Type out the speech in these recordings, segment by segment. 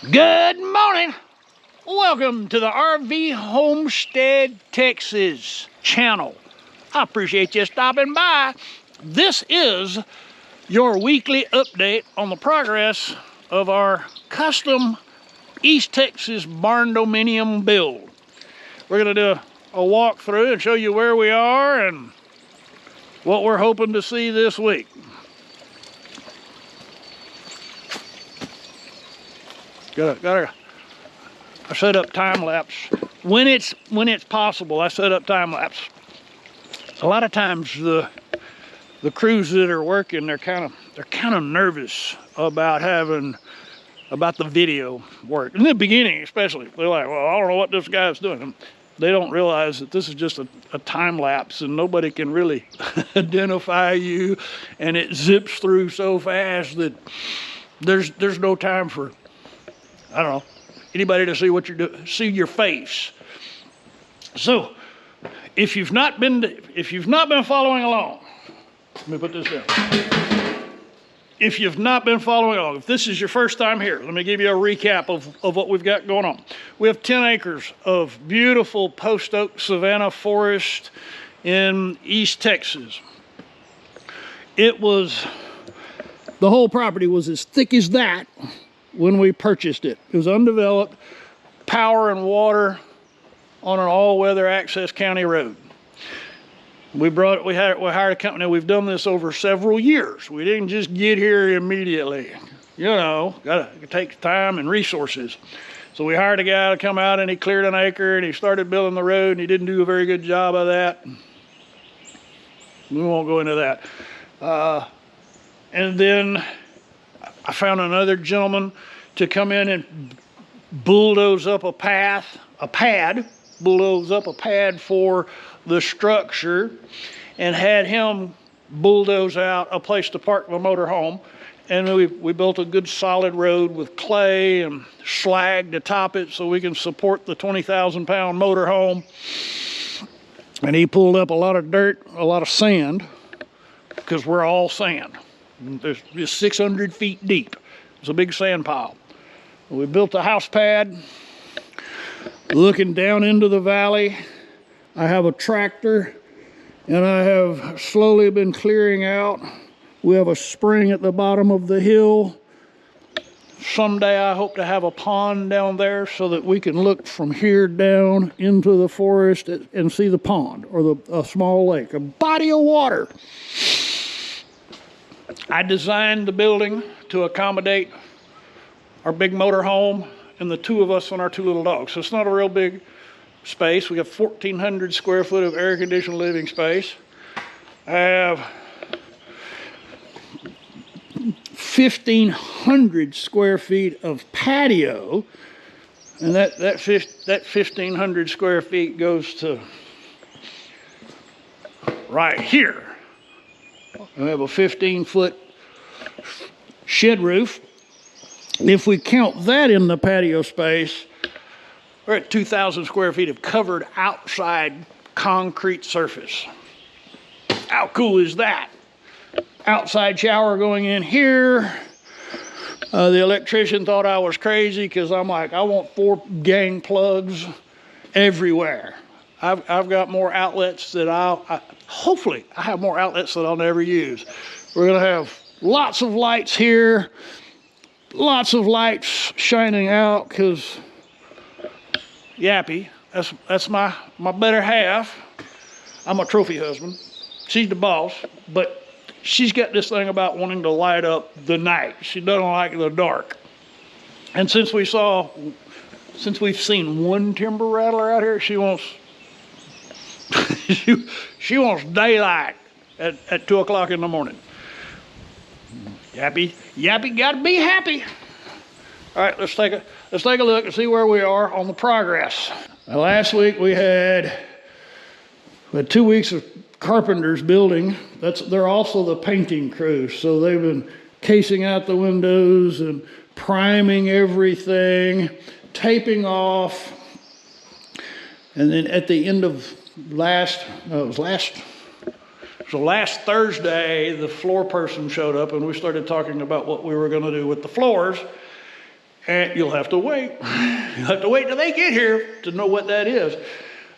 Good morning. Welcome to the RV Homestead Texas channel. I appreciate you stopping by. This is your weekly update on the progress of our custom East Texas barndominium build. We're gonna do a walkthrough and show you where we are and what we're hoping to see this week. I set up time lapse when it's possible. I set up time lapse. A lot of times the crews that are working, they're kind of nervous about the video work. In the beginning, especially, they're like, "Well, I don't know what this guy's doing." They don't realize that this is just a time lapse, and nobody can really identify you, and it zips through so fast that there's no time for, I don't know, anybody to see what you're doing, see your face. So, if you've not been following along, let me put this down. If you've not been following along, if this is your first time here, let me give you a recap of what we've got going on. We have 10 acres of beautiful post oak savanna forest in East Texas. The whole property was as thick as that when we purchased it. It was undeveloped, power and water on an all-weather access county road. We hired a company. We've done this over several years. We didn't just get here immediately. You know, it takes time and resources. So we hired a guy to come out, and he cleared an acre, and he started building the road, and he didn't do a very good job of that. We won't go into that. And then I found another gentleman to come in and bulldoze up a pad for the structure, and had him bulldoze out a place to park the motor home. And we built a good solid road with clay and slag to top it so we can support the 20,000-pound motor home. And he pulled up a lot of dirt, a lot of sand, because we're all sand. There's just 600 feet deep. It's a big sand pile. We built a house pad looking down into the valley. I have a tractor, and I have slowly been clearing out. We have a spring at the bottom of the hill. Someday I hope to have a pond down there so that we can look from here down into the forest and see the pond, or a small lake, a body of water. I designed the building to accommodate our big motor home and the two of us and our two little dogs. So it's not a real big space. We have 1,400 square foot of air-conditioned living space. I have 1,500 square feet of patio, and that 1,500 square feet goes to right here. We have a 15-foot shed roof. If we count that in the patio space, we're at 2,000 square feet of covered outside concrete surface. How cool is that? Outside shower going in here. The electrician thought I was crazy because I'm like, I want 4 gang plugs everywhere. I've got more outlets that hopefully I have more outlets that I'll never use. We're gonna have lots of lights here, lots of lights shining out, because Yappy, that's my better half. I'm a trophy husband. She's the boss, but she's got this thing about wanting to light up the night. She doesn't like the dark. And since we've seen one timber rattler out here, she wants she wants daylight at 2 o'clock in the morning. Yappy gotta be happy. All right, let's take a look and see where we are on the progress. Now, last week we had 2 weeks of carpenters building. They're also the painting crew, so they've been casing out the windows and priming everything, taping off, and then at the end of last Thursday, the floor person showed up, and we started talking about what we were going to do with the floors. And you'll have to wait. You'll have to wait till they get here to know what that is.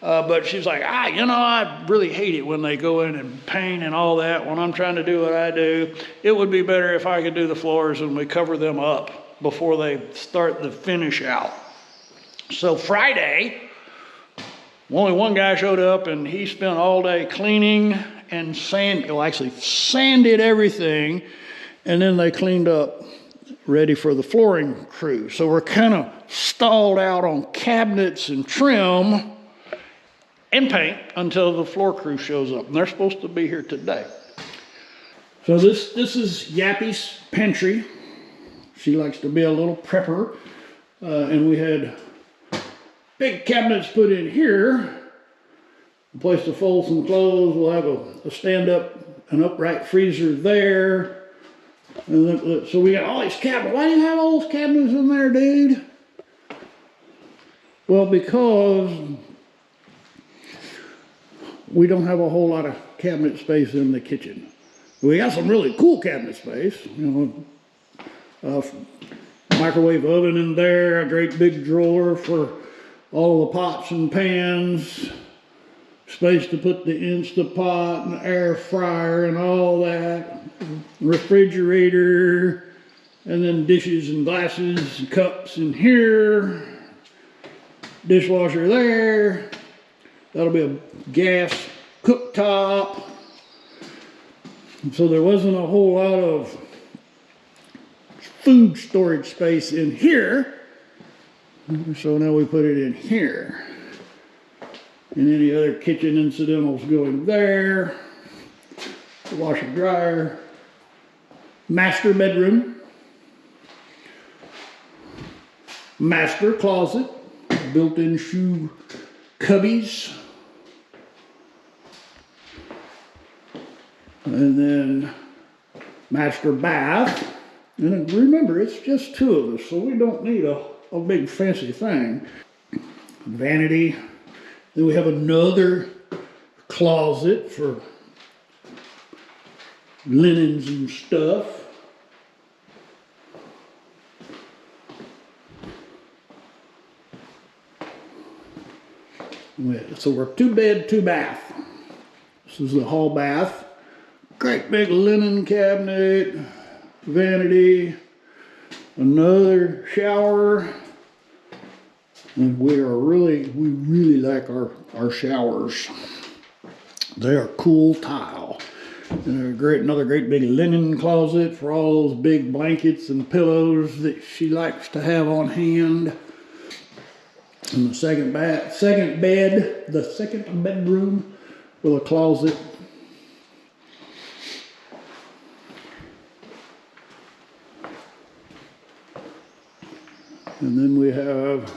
But she's like, you know, I really hate it when they go in and paint and all that when I'm trying to do what I do. It would be better if I could do the floors and we cover them up before they start the finish out. So Friday, only one guy showed up and he spent all day cleaning and actually sanded everything, and then they cleaned up, ready for the flooring crew. So we're kind of stalled out on cabinets and trim and paint until the floor crew shows up, and they're supposed to be here today. So this is Yappy's pantry. She likes to be a little prepper, and we had big cabinets put in here, a place to fold some clothes. We'll have a stand-up, an upright freezer there. And so we got all these cabinets. Why do you have all those cabinets in there, dude? Well, because we don't have a whole lot of cabinet space in the kitchen. We got some really cool cabinet space, you know, microwave oven in there, a great big drawer for all the pots and pans, space to put the Instapot and air fryer and all that, refrigerator, and then dishes and glasses and cups in here, dishwasher there. That'll be a gas cooktop. So there wasn't a whole lot of food storage space in here. So now we put it in here. And any other kitchen incidentals going there. The washer dryer. Master bedroom. Master closet. Built-in shoe cubbies. And then master bath. And remember, it's just two of us, so we don't need a big fancy thing. Vanity. Then we have another closet for linens and stuff. So we're 2 bed, 2 bath. This is the hall bath. Great big linen cabinet, vanity, another shower. And we really like our showers. They are cool tile. And another great big linen closet for all those big blankets and pillows that she likes to have on hand. And the second bedroom with a closet. And then we have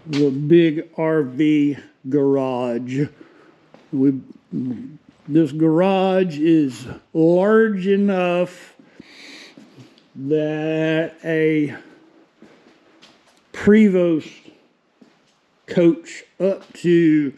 the big RV garage. This garage is large enough that a Prevost coach up to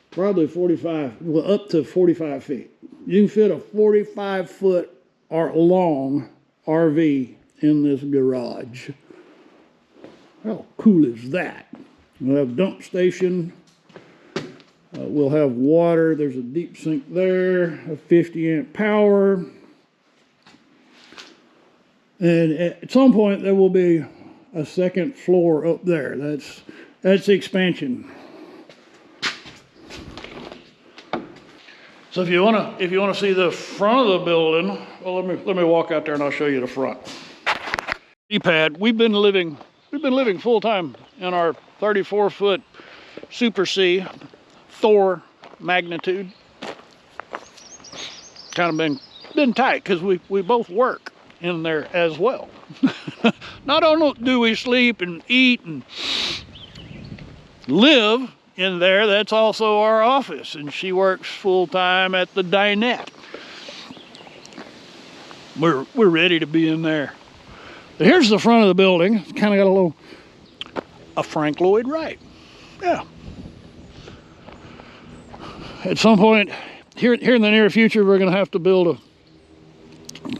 probably 45, up to 45 feet. You can fit a 45-foot or long RV in this garage. How cool is that? We'll have dump station. We'll have water. There's a deep sink there, a 50-amp power. And at some point there will be a second floor up there. That's the expansion. So if you wanna see the front of the building, well, let me walk out there and I'll show you the front. Pad. We've been living full time in our 34-foot Super C Thor magnitude. Kind of been tight because we both work in there as well. Not only do we sleep and eat and live in there, that's also our office, and she works full-time at the dinette. We're ready to be in there. But here's the front of the building. It's kind of got a Frank Lloyd Wright. Yeah. At some point here in the near future, we're going to have to build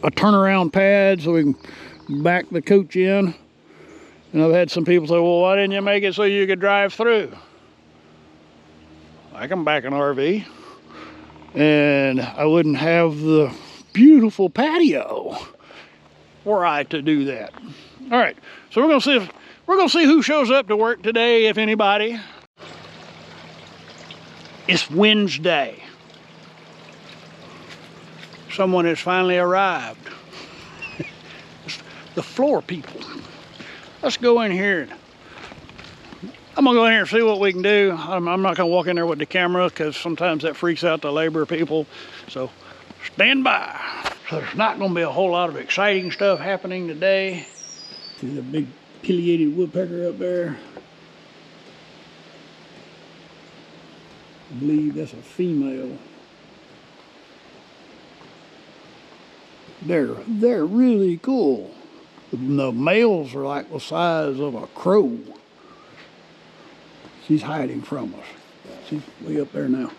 a turnaround pad so we can back the coach in. And I've had some people say, well, why didn't you make it so you could drive through? I can back an RV, and I wouldn't have the beautiful patio were I to do that. All right, so we're gonna see who shows up to work today, if anybody. It's Wednesday. Someone has finally arrived. The floor people. Let's go in here. I'm gonna go in here and see what we can do. I'm not gonna walk in there with the camera because sometimes that freaks out the labor people. So stand by. So there's not gonna be a whole lot of exciting stuff happening today. See the big pileated woodpecker up there. I believe that's a female. They're really cool. The males are like the size of a crow. She's hiding from us. She's way up there now.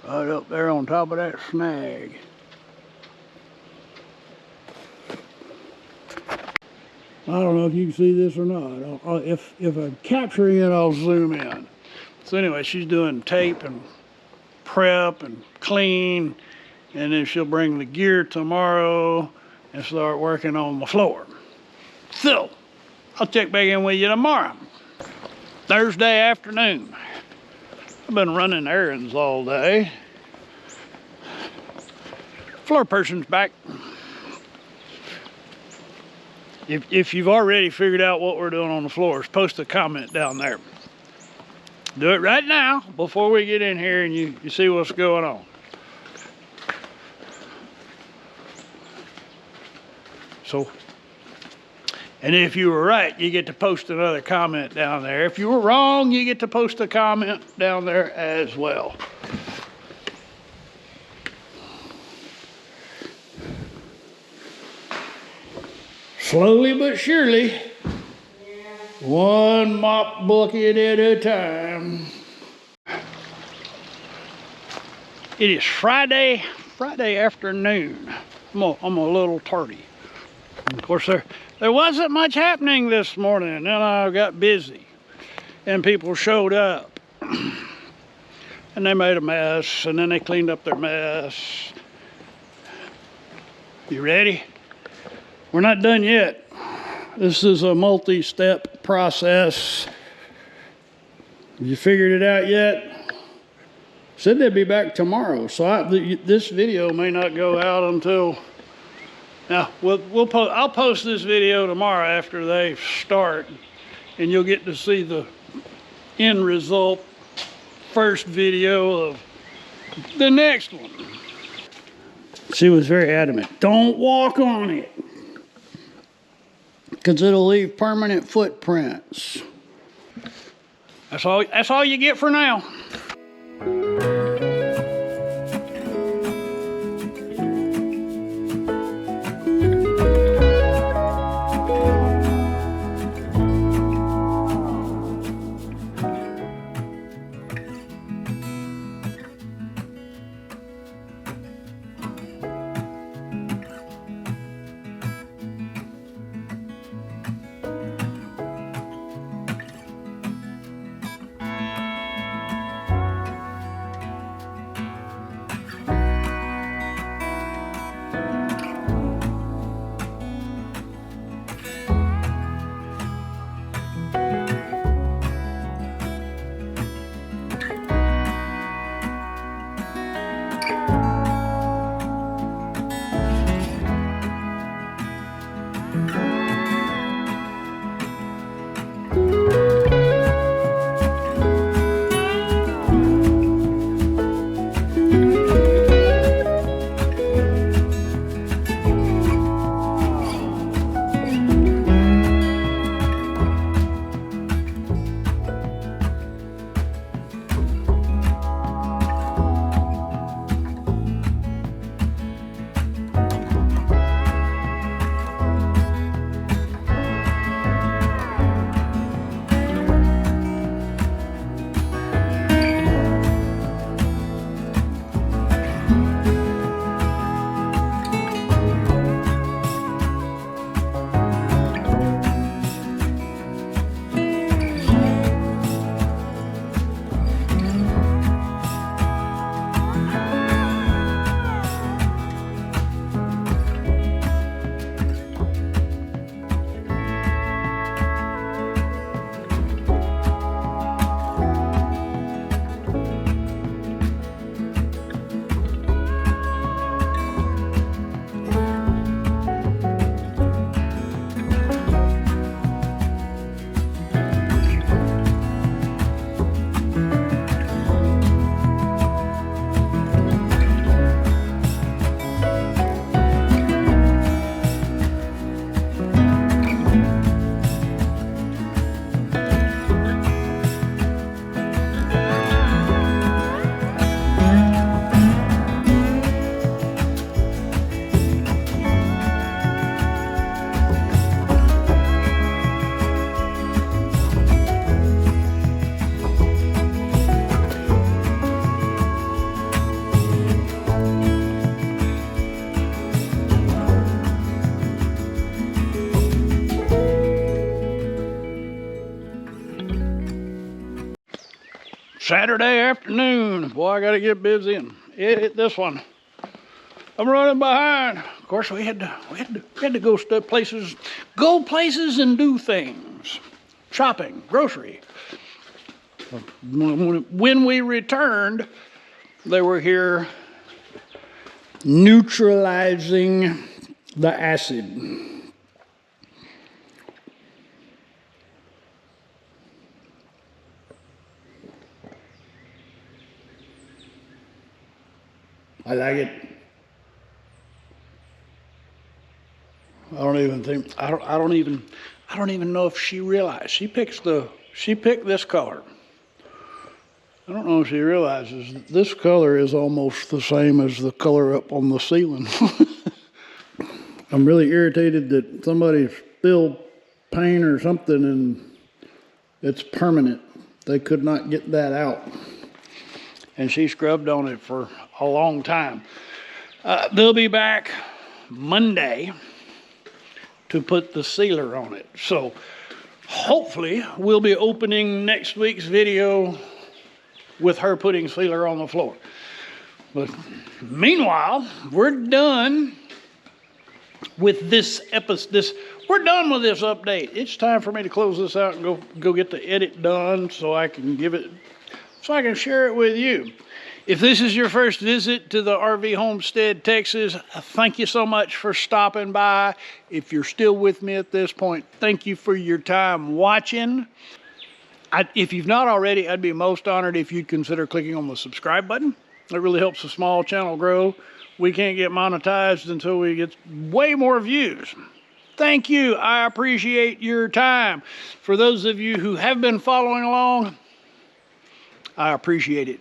Right up there on top of that snag. I don't know if you can see this or not. If I'm capturing it, I'll zoom in. So anyway, she's doing tape and prep and clean, and then she'll bring the gear tomorrow and start working on the floor. So I'll check back in with you tomorrow. Thursday afternoon. I've been running errands all day. Floor person's back. If you've already figured out what we're doing on the floors, post a comment down there. Do it right now before we get in here and you see what's going on. So, and if you were right, you get to post another comment down there. If you were wrong, you get to post a comment down there as well. Slowly but surely, one mop bucket at a time. It is Friday afternoon. I'm a little tardy. And of course, there wasn't much happening this morning, and then I got busy, and people showed up, and they made a mess, and then they cleaned up their mess. You ready? We're not done yet. This is a multi-step process. Have you figured it out yet? Said they'd be back tomorrow, so this video may not go out until. Now I'll post this video tomorrow after they start, and you'll get to see the end result. First video of the next one. She was very adamant. Don't walk on it, because it'll leave permanent footprints. That's all you get for now. Saturday afternoon. Boy, I gotta get busy and edit this one. I'm running behind. Of course, we had to go places and do things. Shopping, grocery. When we returned, they were here neutralizing the acid. I like it. I don't even know if she realized. She picked this color. I don't know if she realizes that this color is almost the same as the color up on the ceiling. I'm really irritated that somebody spilled paint or something and it's permanent. They could not get that out. And she scrubbed on it for a long time. They'll be back Monday to put the sealer on it. So hopefully we'll be opening next week's video with her putting sealer on the floor. But meanwhile, we're done with this episode. We're done with this update. It's time for me to close this out and go get the edit done so I can share it with you. If this is your first visit to the RV Homestead Texas, thank you so much for stopping by. If you're still with me at this point, thank you for your time watching. If you've not already, I'd be most honored if you'd consider clicking on the subscribe button. It really helps the small channel grow. We can't get monetized until we get way more views. Thank you. I appreciate your time. For those of you who have been following along, I appreciate it.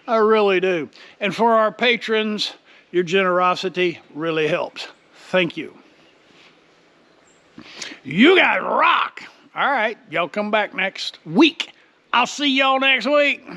I really do. And for our patrons, your generosity really helps. Thank you. You guys rock. All right, y'all come back next week. I'll see y'all next week.